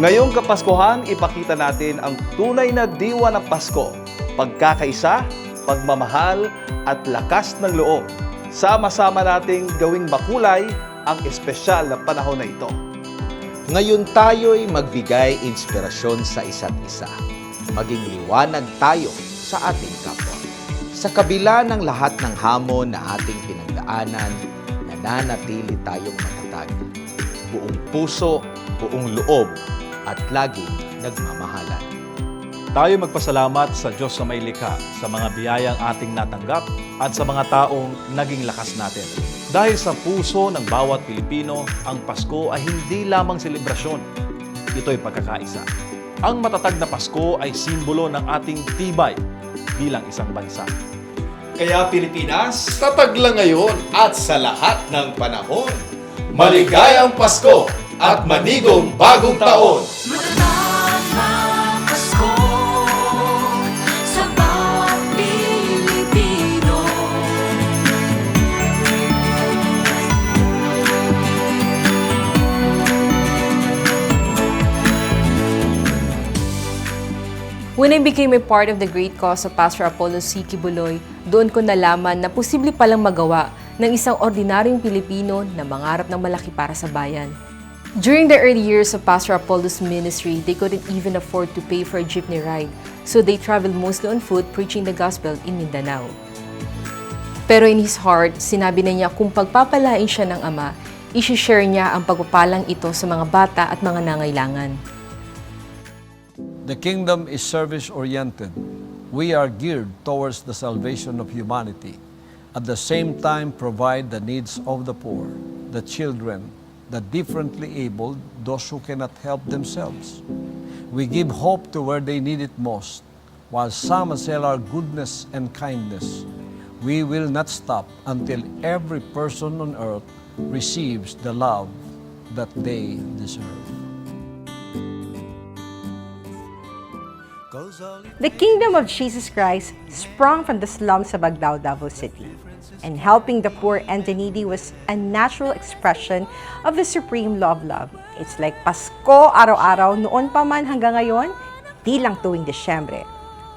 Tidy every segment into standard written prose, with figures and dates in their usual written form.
Ngayong Kapaskuhan, ipakita natin ang tunay na diwa ng Pasko, pagkakaisa, pagmamahal, at lakas ng loob. Sama-sama nating gawing makulay ang espesyal na panahon na ito. Ngayon tayo'y magbigay inspirasyon sa isa't isa. Maging liwanag tayo sa ating kapwa. Sa kabila ng lahat ng hamon na ating pinagdaanan, nananatili tayong matatag. Buong puso, buong loob, at laging nagmamahalan. Tayo magpasalamat sa Diyos sa may likha sa mga biyayang ating natanggap at sa mga taong naging lakas natin. Dahil sa puso ng bawat Pilipino, ang Pasko ay hindi lamang selebrasyon. Ito'y pagkakaisa. Ang matatag na Pasko ay simbolo ng ating tibay bilang isang bansa. Kaya Pilipinas, tatag lang ngayon at sa lahat ng panahon. Maligayang Pasko at manigong bagong taon! Matatag na Pasko sa bawat Pilipino. When I became a part of the great cause of Pastor Apollo C. Kibuloy, doon ko nalaman na posible palang magawa ng isang ordinaryong Pilipino na mangarap ng malaki para sa bayan. During the early years of Pastor Apollo's ministry, they couldn't even afford to pay for a jeepney ride, so they traveled mostly on foot preaching the gospel in Mindanao. Pero in his heart, sinabi na niya kung pagpapalain siya ng Ama, isi-share niya ang pagpapalang ito sa mga bata at mga nangailangan. The kingdom is service-oriented. We are geared towards the salvation of humanity. At the same time, provide the needs of the poor, the children, the differently abled, those who cannot help themselves. We give hope to where they need it most. While some assail our goodness and kindness, we will not stop until every person on earth receives the love that they deserve. The kingdom of Jesus Christ sprung from the slums of Aglao, Davao City, and helping the poor and the needy was a natural expression of the supreme law of love. It's like Pasko araw-araw, noon pa man hanggang ngayon, di lang tuwing Disyembre.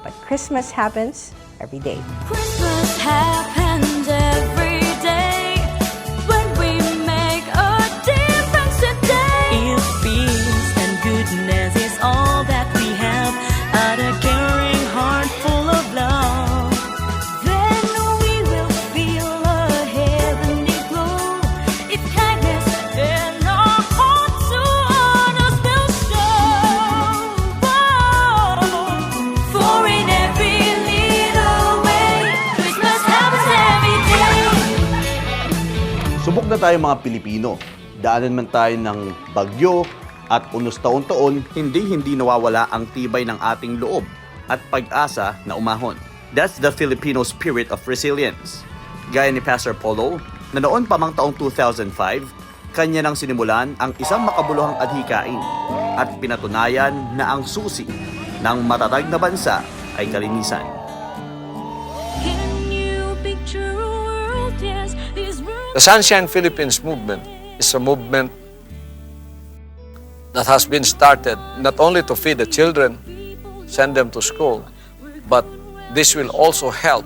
But Christmas happens every day. Christmas happens every day when we make a difference today. If peace and goodness is all that we have, at a caring heart full of love, then we will feel a heavenly glow. If kindness in our hearts to others will show. For in every little way, Christmas happens every day. Subok na tayo mga Pilipino. Daanan man tayo ng bagyo at unos taon-taon, hindi nawawala ang tibay ng ating loob at pag-asa na umahon. That's the Filipino spirit of resilience. Gaya ni Pastor Apollo, na noon pa mang taong 2005, kanya nang sinimulan ang isang makabuluhang adhikain at pinatunayan na ang susi ng matatag na bansa ay kalinisan. Can you picture a world? Yes, this world. The Sunshine Philippines movement is a movement that has been started not only to feed the children, send them to school, but this will also help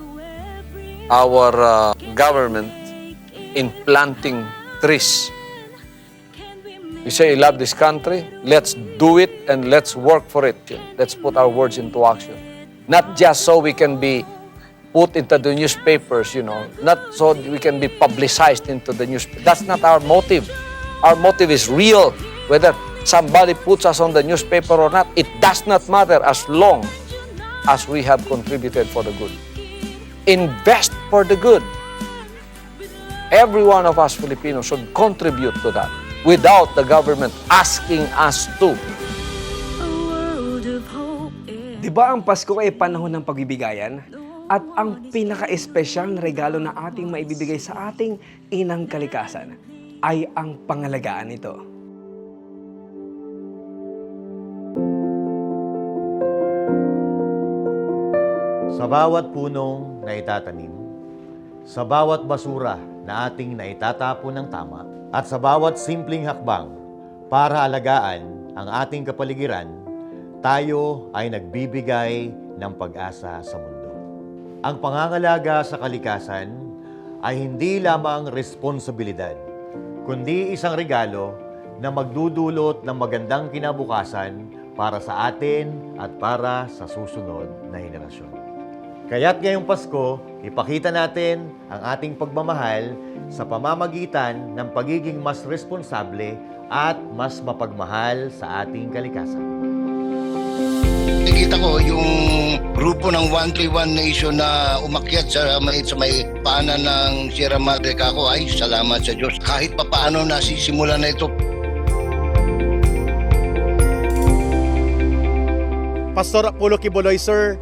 our government in planting trees. We say, you love this country, let's do it and let's work for it. Let's put our words into action. Not just so we can be put into the newspapers, not so we can be publicized into the newspaper. That's not our motive. Our motive is real. Whether somebody puts us on the newspaper or not, it does not matter as long as we have contributed for the good. Invest for the good. Every one of us Filipinos should contribute to that without the government asking us to. A world of hope is Di ba ang Pasko ay panahon ng pagbibigayan? At ang pinaka-espesyal na regalo na ating maibibigay sa ating inang kalikasan ay ang pangalagaan nito. Sa bawat punong na itatanim, sa bawat basura na ating naitatapon ng tama, at sa bawat simpleng hakbang para alagaan ang ating kapaligiran, tayo ay nagbibigay ng pag-asa sa mundo. Ang pangangalaga sa kalikasan ay hindi lamang responsibilidad, kundi isang regalo na magdudulot ng magandang kinabukasan para sa atin at para sa susunod na henerasyon. Kaya't ngayong Pasko, ipakita natin ang ating pagmamahal sa pamamagitan ng pagiging mas responsable at mas mapagmahal sa ating kalikasan. Nakikita ko yung grupo ng 131 Nation na umakyat sa may paanan ng Sierra Madre Kako. Ay, salamat sa Diyos. Kahit papaano nasisimula na ito. Pastor Apollo Kibuloy, Sir,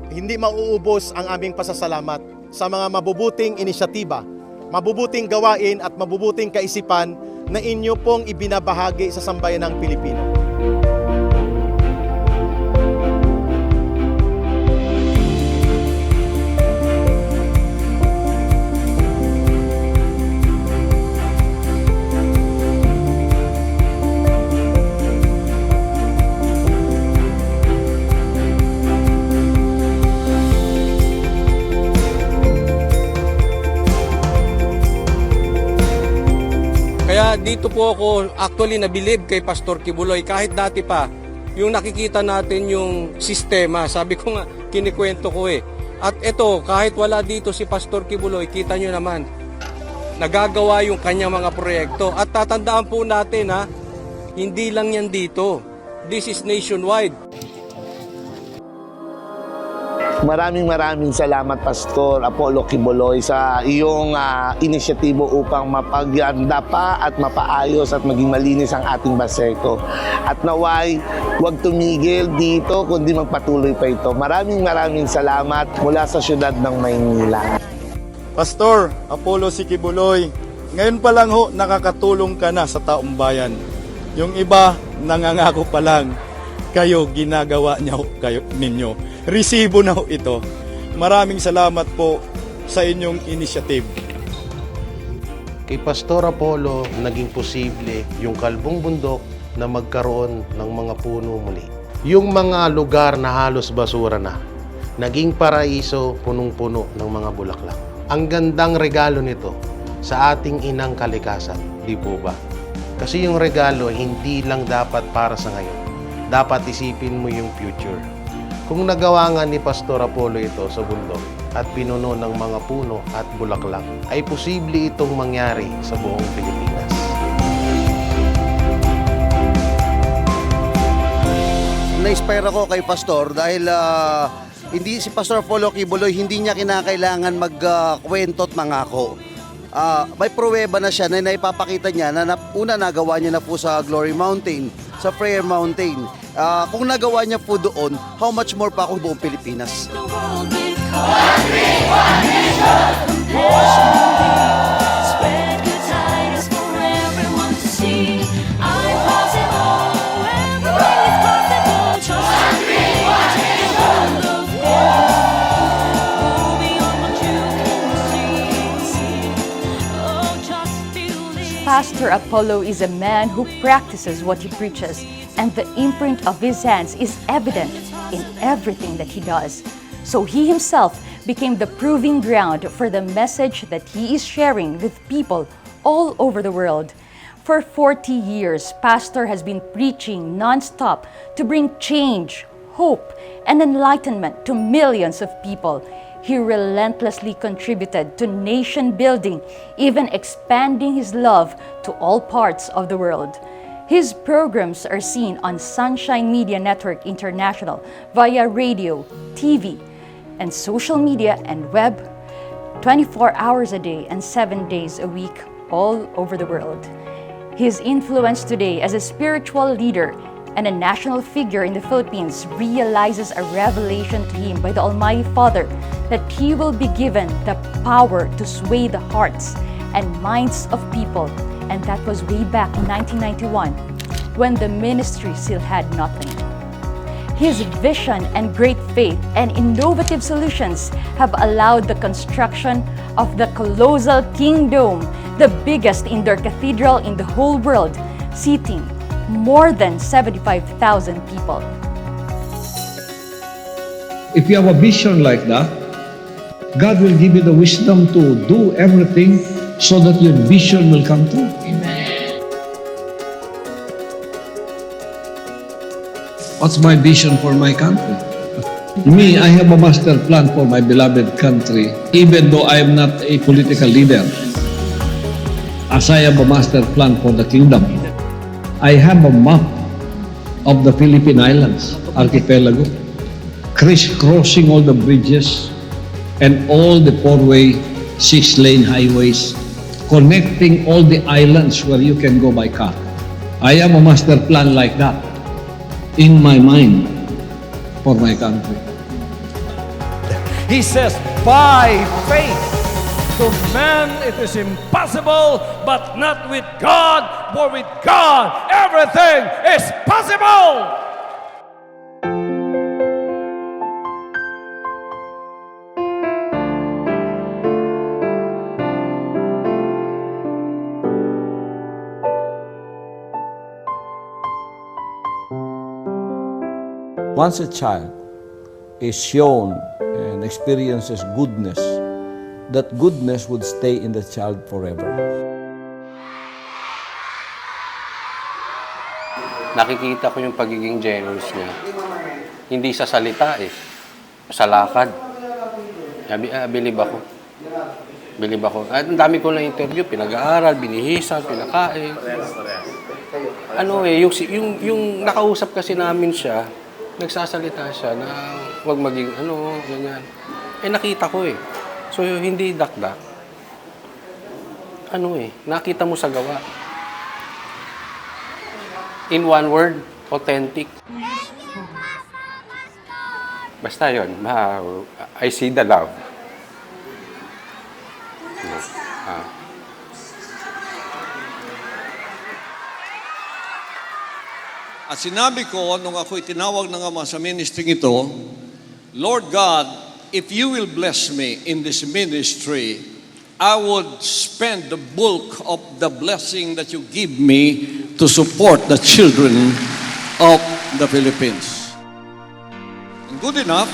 hindi mauubos ang aming pasasalamat sa mga mabubuting inisyatiba, mabubuting gawain at mabubuting kaisipan na inyo pong ibinabahagi sa sambayanang Pilipino. Kaya dito po ako actually nabilib kay Pastor Kibuloy. Kahit dati pa, yung nakikita natin yung sistema, sabi ko nga, kinikwento ko eh. At ito, kahit wala dito si Pastor Kibuloy, kita nyo naman, nagagawa yung kanyang mga proyekto. At tatandaan po natin ha, hindi lang yan dito. This is nationwide. Maraming salamat Pastor Apollo Kibuloy sa iyong inisyatibo upang mapaganda pa at mapaayos at maging malinis ang ating Baseco. At naway, huwag tumigil dito kundi magpatuloy pa ito. Maraming salamat mula sa siyudad ng Maynila. Pastor Apollo Kibuloy, ngayon pa lang ho nakakatulong ka na sa taong bayan. Yung iba nangangako pa lang, kayo ginagawa niya ho, ninyo. Resibo na ho ito. Maraming salamat po sa inyong initiative. Kay Pastor Apollo, naging posible yung kalbong bundok na magkaroon ng mga puno muli. Yung mga lugar na halos basura na, naging paraiso punong-puno ng mga bulaklak. Ang gandang regalo nito sa ating inang kalikasan, di po ba? Kasi yung regalo hindi lang dapat para sa ngayon. Dapat isipin mo yung future. Kung nagawa nga ni Pastor Apollo ito sa bundok at pinuno ng mga puno at bulaklak, ay posible itong mangyari sa buong Pilipinas. Na-inspire ako kay Pastor dahil hindi si Pastor Apollo Kibuloy, hindi niya kinakailangan magkwento at mangako. May pruweba na siya na naipapakita niya na una nagawa niya na po sa Glory Mountain, sa Prayer Mountain. Kung nagawa niya po doon, how much more pa ako buong Pilipinas? Pastor Apollo is a man who practices what he preaches, and the imprint of his hands is evident in everything that he does. So he himself became the proving ground for the message that he is sharing with people all over the world. For 40 years, Pastor has been preaching non-stop to bring change, hope, and enlightenment to millions of people. He relentlessly contributed to nation building, even expanding his love to all parts of the world. His programs are seen on Sunshine Media Network International via radio, TV, and social media and web 24 hours a day and 7 days a week all over the world. His influence today as a spiritual leader and a national figure in the Philippines realizes a revelation to him by the Almighty Father that he will be given the power to sway the hearts and minds of people. And that was way back in 1991 when the ministry still had nothing. His vision and great faith and innovative solutions have allowed the construction of the colossal King Dome, the biggest indoor cathedral in the whole world, seating more than 75,000 people. If you have a vision like that, God will give you the wisdom to do everything so that your vision will come true. What's my vision for my country? Me, I have a master plan for my beloved country, even though I am not a political leader. As I have a master plan for the kingdom, I have a map of the Philippine Islands, archipelago, crisscrossing all the bridges and all the four-way, six-lane highways, connecting all the islands where you can go by car. I have a master plan like that in my mind for my country. He says, by faith. To man it is impossible, but not with God, for with God everything is possible. Once a child is shown and experiences goodness, that goodness would stay in the child forever. Nakikita ko yung pagiging generous niya. Hindi sa salita sa lakad. Bilib ako. Bilib ako. At ang dami ko na interview, pinag-aaral, binihisan, pinakain. Yung nakausap kasi namin siya, nagsasalita siya na huwag maging ganyan. Nakita ko So, hindi dakdak. Nakita mo sa gawa. In one word, authentic. Basta yun, I see the love. At sinabi ko, nung ako'y tinawag ng Ama sa ministry ito, Lord God, if you will bless me in this ministry, I would spend the bulk of the blessing that you give me to support the children of the Philippines. And good enough,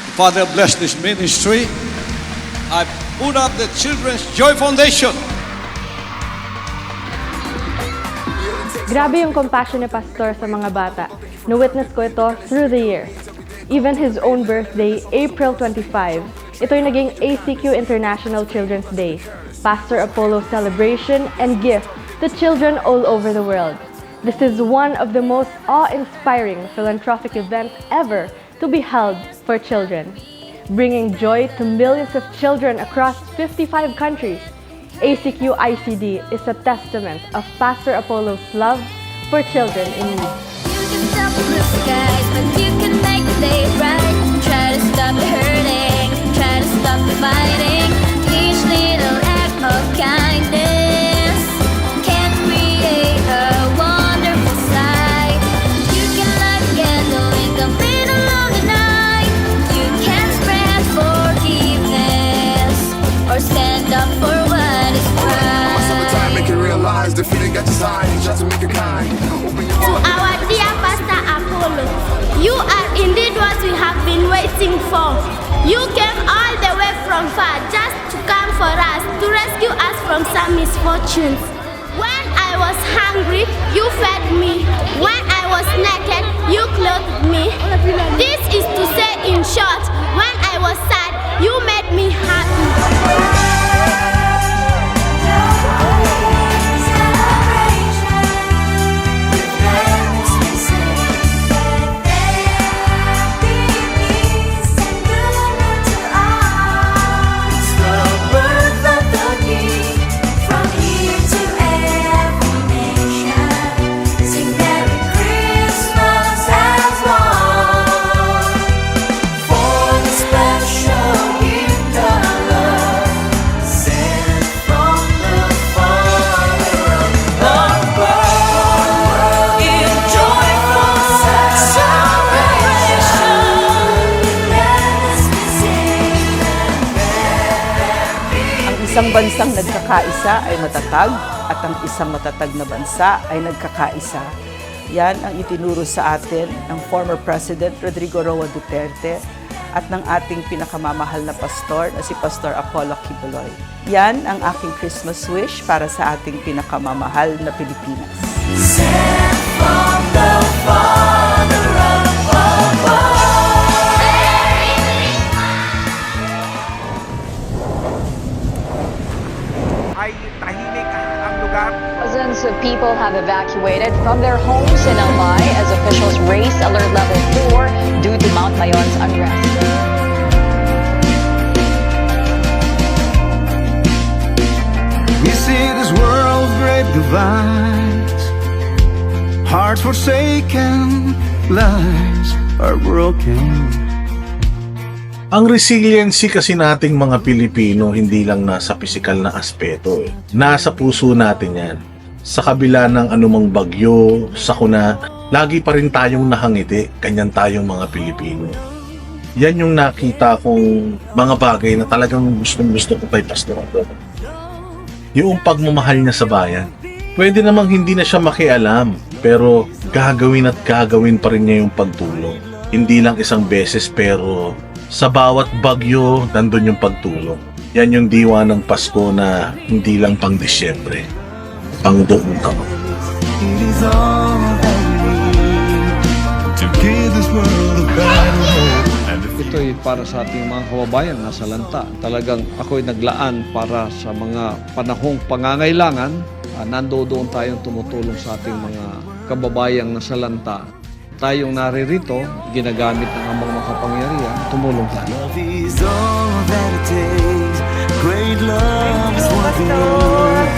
the Father blessed this ministry. I put up the Children's Joy Foundation. Grabe yung compassion ni Pastor sa mga bata. Na-witness ko ito through the years. Even his own birthday, April 25, ito'y naging ACQ International Children's Day, Pastor Apollo celebration and gift to children all over the world. This is one of the most awe-inspiring philanthropic events ever to be held for children. Bringing joy to millions of children across 55 countries, ACQ ICD is a testament of Pastor Apollo's love for children in need. You can make the day bright. Try to stop the hurting, try to stop the fighting. Each little act of kindness can create a wonderful sight. You can light a candle and complete along the night. You can spread forgiveness or stand up for what is right. Summertime make you realize the feeling got your side, just to make you kind. To our dear Pastor Apollo, you are indeed what we have been waiting for. You came all the way from far just to come for us, to rescue us from some misfortunes. When I was hungry, you fed me. When I was naked, you clothed me. This is to say in short, when I was sad, you made me happy. Isang bansang nagkakaisa ay matatag at ang isang matatag na bansa ay nagkakaisa Yan ang itinuro sa atin ng former President Rodrigo Roa Duterte at ng ating pinakamamahal na pastor na si Pastor Apollo Kibuloy. Yan ang aking Christmas wish para sa ating pinakamamahal na Pilipinas. Ay tahimik ang lugar. Thousands of people have evacuated from their homes in Albay as officials raise alert level 4 due to Mount Mayon's unrest. We see this world's great divides, hearts forsaken, lives are broken. Ang resiliency kasi nating mga Pilipino hindi lang nasa pisikal na aspeto eh. Nasa puso natin yan. Sa kabila ng anumang bagyo, sakuna, lagi pa rin tayong nakangiti, ganyan tayong mga Pilipino. Yan yung nakita kong mga bagay na talagang gusto ko kay Pastor Apollo. Yung pagmamahal niya sa bayan. Pwede namang hindi na siya makialam, pero gagawin at gagawin pa rin niya yung pagtulong. Hindi lang isang beses pero sa bawat bagyo, nandun yung pagtulong. Yan yung diwa ng Pasko na hindi lang pang Disyembre, pang buong taon. It is all that we need to give this world a better hope. Ito'y para sa ating mga kababayan nasa lanta. Talagang ako'y naglaan para sa mga panahong pangangailangan. Nandoon tayong tumutulong sa ating mga kababayang nasa lanta. Tayong naririto, ginagamit ng amang makapangyarihan, tumulong tayo. Love is all that it takes. Great love is what we need.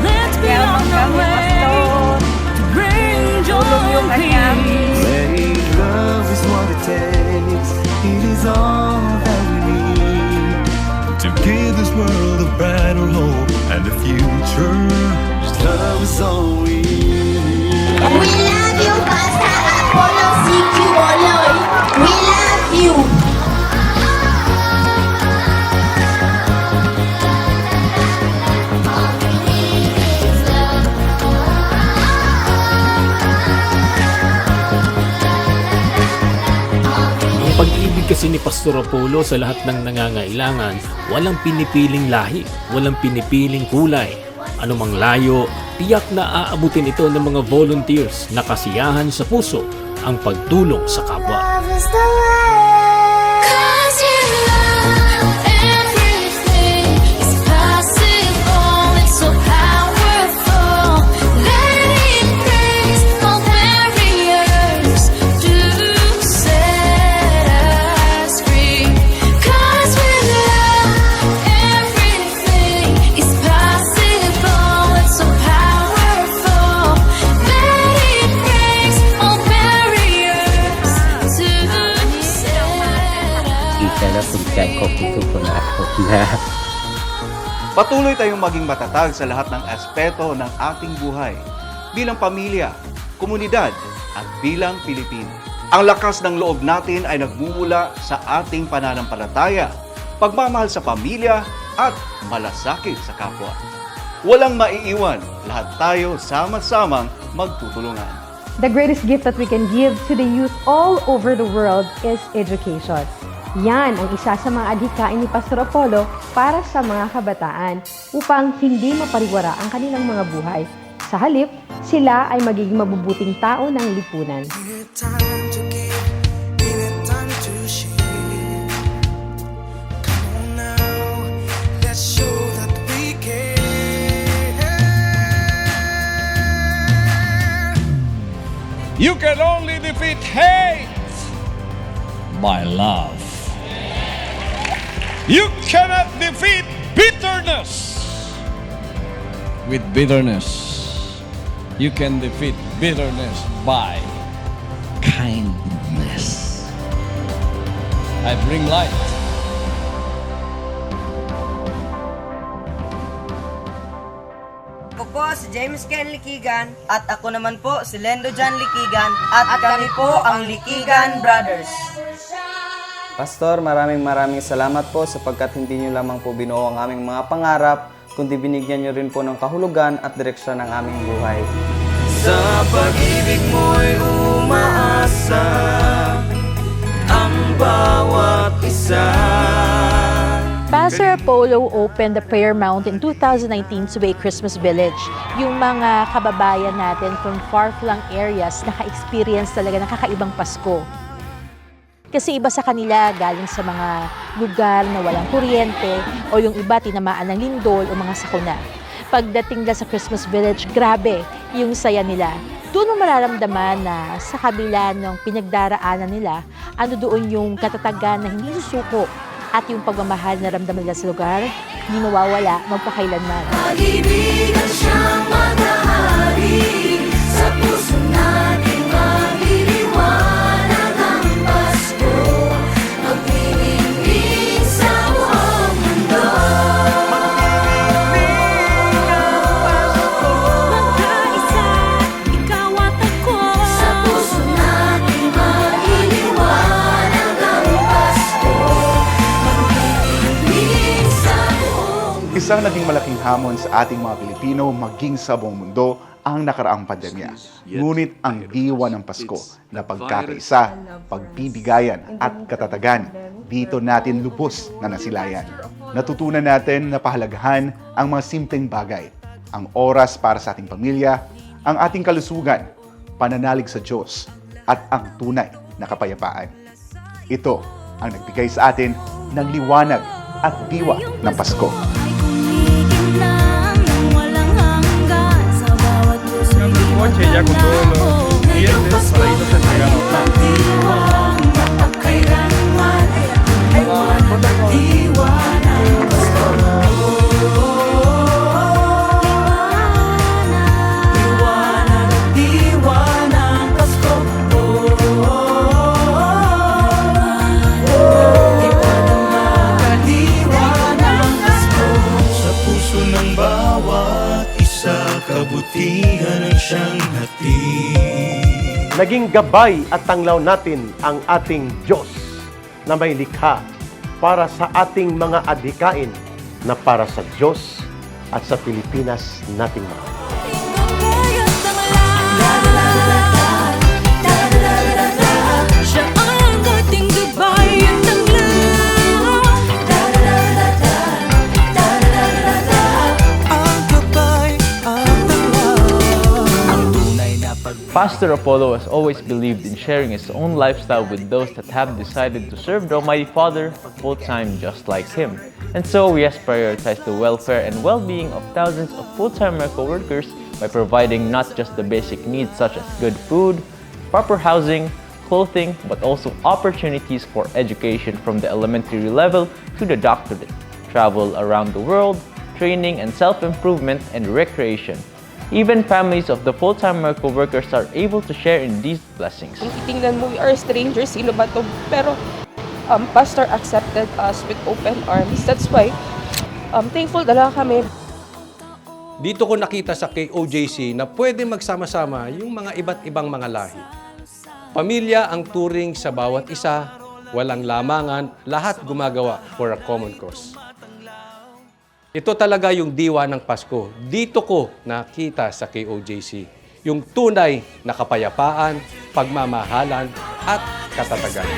Let's be on the way to bring joy and peace. Great love is what it takes. It is all that we need to give this world a brighter hope and a future. Love is all we need. We love you, Pastor Apollo Kibuloy. We love you. Ang pag-ibig kasi ni Pastor Apollo sa lahat ng nangangailangan, walang pinipiling lahi, walang pinipiling kulay. Anumang layo, tiyak na aabutin ito ng mga volunteers na kasiyahan sa puso ang pagtulong sa kapwa. Love is the way. 'Cause you love everything is possible. It's so powerful. Let it break all barriers to set us free. 'Cause with love everything is possible. It's so powerful. Let it break all barriers to set us. Patuloy tayong maging matatag sa lahat ng aspeto ng ating buhay bilang pamilya, komunidad at bilang Pilipino. Ang lakas ng loob natin ay nagmumula sa ating pananampalataya, pagmamahal sa pamilya at malasakit sa kapwa. Walang maiiwan, lahat tayo sama-samang magtutulungan. The greatest gift that we can give to the youth all over the world is education. Yan ang isa sa mga adhikain ni Pastor Apollo para sa mga kabataan upang hindi mapariwara ang kanilang mga buhay. Sa halip, sila ay magiging mabubuting tao ng lipunan. You can only defeat hate by love. You cannot defeat bitterness with bitterness. You can defeat bitterness by kindness. I bring light. Ako po si James Ken Likigan at ako naman po si Lendo Jan Likigan at kami po ang Likigan Brothers. Pastor, maraming salamat po sapagkat hindi niyo lamang po binuo ang aming mga pangarap, kundi binigyan niyo rin po ng kahulugan at direksyon ng aming buhay. Sa pag-ibig mo'y umaasa ang bawat isa. Pastor Apollo opened the Prayer Mount in 2019 to a Christmas village. Yung mga kababayan natin from far-flung areas naka-experience talaga ng kakaibang Pasko. Kasi iba sa kanila galing sa mga lugar na walang kuryente o yung iba tinamaan ng lindol o mga sakuna. Pagdating nila sa Christmas village, grabe yung saya nila. Doon mo mararamdaman na sa kabila ng pinagdaraanan nila, ano doon yung katatagan na hindi susuko at yung pagmamahal na ramdaman nila sa lugar, hindi mawawala magpakailanman. Pag-ibigan siyang maghahari sa puso natin magliliwanag ang Pasko, maglilingling sa buong mundo. Magkaisa, ikaw at ako, sa puso natin magliliwanag ang Pasko, maglilingling sa buong mundo. Isang naging malaking hamon sa ating mga Pilipino maging sa buong mundo ang nakaraang pandemya. Ngunit ang diwa ng Pasko na pagkakaisa, pagbibigayan at katatagan, dito natin lubos na nasilayan. Natutunan natin na pahalagahan ang mga simpleng bagay, ang oras para sa ating pamilya, ang ating kalusugan, pananalig sa Diyos, at ang tunay na kapayapaan. Ito ang nagbigay sa atin ng liwanag at diwa ng Pasko. Ya con todos los clientes para irnos entregando. Sa puso ng bawat isa, kabutihan ang siyang hatid. Naging gabay at tanglaw natin ang ating Diyos na may likha para sa ating mga adhikain na para sa Diyos at sa Pilipinas nating mahal. Siya ang ating gabay at tanglaw. Ang gabay at tanglaw. Pastor Apollo has always believed in sharing his own lifestyle with those that have decided to serve the Almighty Father full-time just like him. And so he has prioritized the welfare and well-being of thousands of full-time miracle workers by providing not just the basic needs such as good food, proper housing, clothing, but also opportunities for education from the elementary level to the doctorate, travel around the world, training and self-improvement, and recreation. Even families of the full-time miracle workers are able to share in these blessings. Kung titingnan mo, we are strangers, sino ba to? Pero Pastor accepted us with open arms. That's why thankful talaga kami. Dito ko nakita sa KOJC na pwede magsama-sama yung mga iba't ibang mga lahi. Pamilya ang turing sa bawat isa, walang lamangan, lahat gumagawa for a common cause. Ito talaga yung diwa ng Pasko. Dito ko nakita sa KOJC yung tunay na kapayapaan, pagmamahalan at katatagan.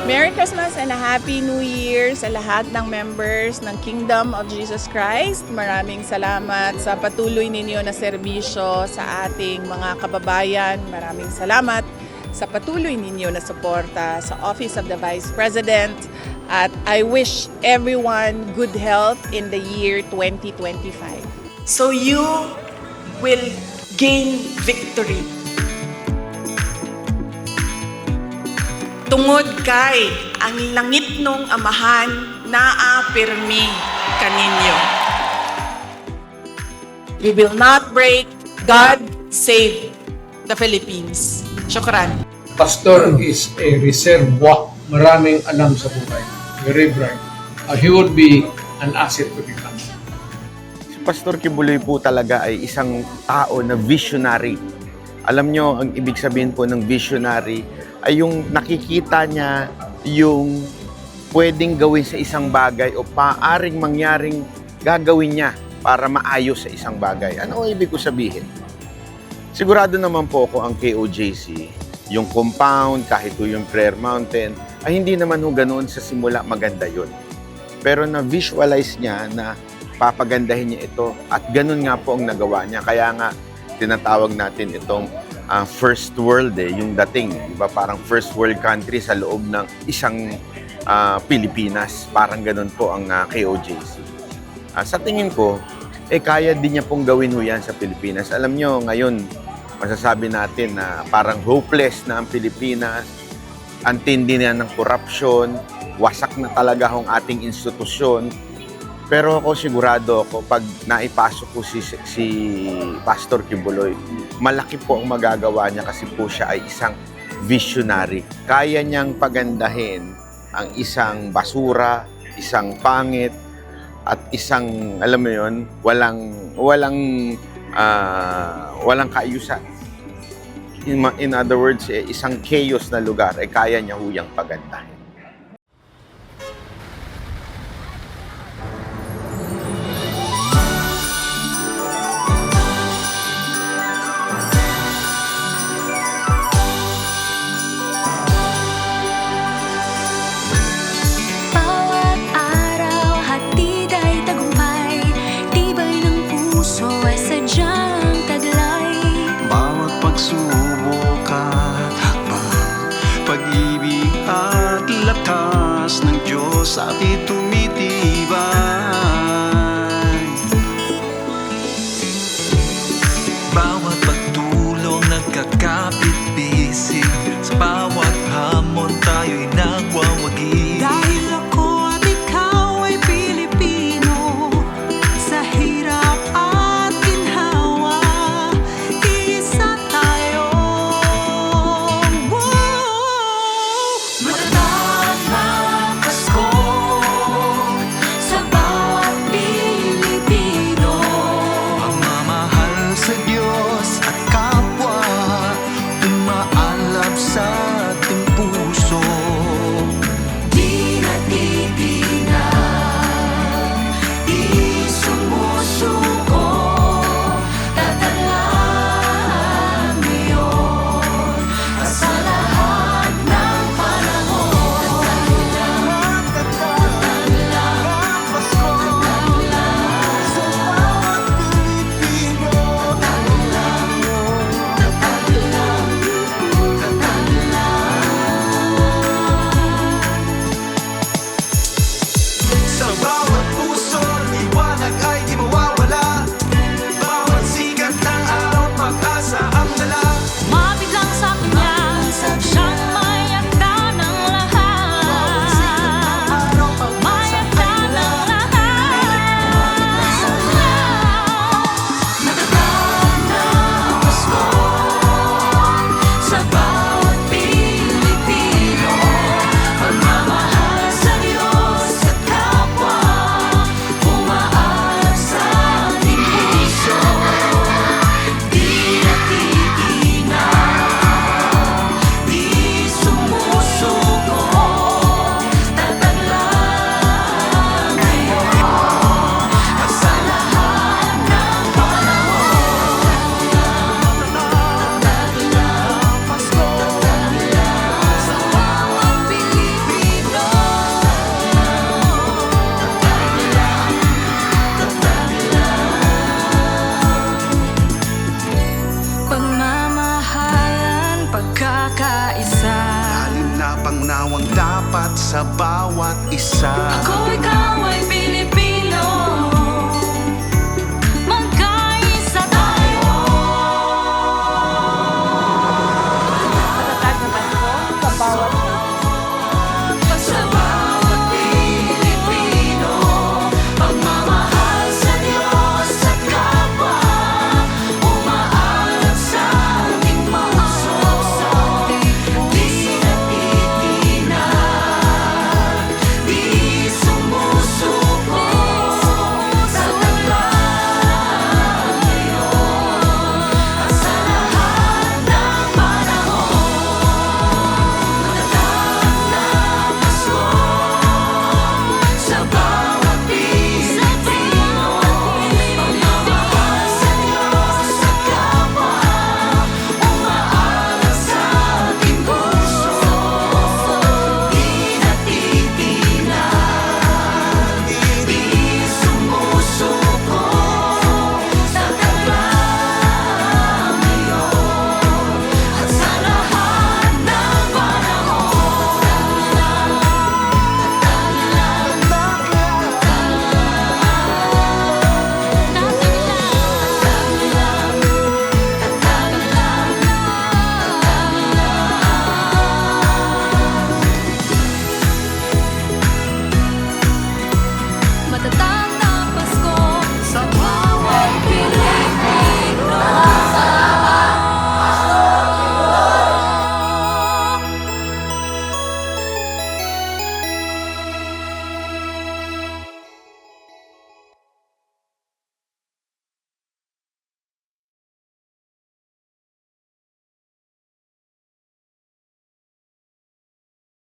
Merry Christmas and a Happy New Year sa lahat ng members ng Kingdom of Jesus Christ. Maraming salamat sa patuloy ninyo na serbisyo sa ating mga kababayan. Maraming salamat sa patuloy ninyo na suporta sa Office of the Vice President. At I wish everyone good health in the year 2025. So you will gain victory. Tungod kay ang langit nung amahan naapirmi kaninyo. We will not break. God save the Philippines. Shukran. Pastor is a reservoir. Maraming alam sa buhay. Very bright. He would be an asset to the country. Pastor Kibuloy po talaga ay isang tao na visionary. Alam nyo, ang ibig sabihin po ng visionary ay yung nakikita niya yung pwedeng gawin sa isang bagay o paaring mangyaring gagawin niya para maayos sa isang bagay. Ano ang ibig ko sabihin? Sigurado naman po ako ang KOJC, yung compound, kahit po yung Prayer Mountain, ay hindi naman ho ganoon sa simula maganda yun. Pero na-visualize niya na papagandahin niya ito at ganun nga po ang nagawa niya. Kaya nga tinatawag natin itong first world yung dating. Diba? Parang first world country sa loob ng isang Pilipinas. Parang ganun po ang KOJC. Sa tingin ko, kaya din niya pong gawin ho yan sa Pilipinas. Alam nyo, ngayon, masasabi natin na parang hopeless na ang Pilipinas, ang tindi na ng corruption, wasak na talaga ang ating institusyon. Pero ako sigurado ako, pag naipasok ko si Pastor Kibuloy, malaki po ang magagawa niya kasi po siya ay isang visionary. Kaya niyang pagandahin ang isang basura, isang pangit, at isang, alam mo yun, walang kaayusan. In other words, isang chaos na lugar, kaya niya huyang pagandahin. Bawat araw, hatid ay tagumpay, tibay ng puso ay sadyang taglay. Bawat pagsubok at hakbang, pag-ibig at lakas ng Diyos sa atin tumitibay. Bawat pagtulong nagkakapit-bisig, sa bawat hamon tayo'y nagwawagi. Dahil ako at ikaw ay Pilipino, sa hirap at ginhawa, iisa tayo. Matatag na Pasko sa bawat Pilipino. Pagmamahal sa Diyos at kapwa, umaalab sa ating puso. Di natitinag, di sumusuko, tatalaan ngayon at sa lahat ng panahon. Tatalang Pasko, tatalang sa bawat Pilipino. Sa bawat puso, liwanag ay di mawawala. Bawat sikat ng araw, pag-asa ang dala. Mapit lang sa kanya, siyang may akda ng lahat. May akda ng lahat. Natatag na Pasko sa bawat Pilipino. Pagmamahal sa Diyos at kapwa, umaalab sa ating puso. Di natitinag, di sumusuko, tataglang ngayon at sa lahat ng panahon. Tataglang Pasko sa bawat Pilipino. Pagmamahalan, pagkakaisa. Lalim na pangnawang dapat sa bawat isa. Ako, ikaw ay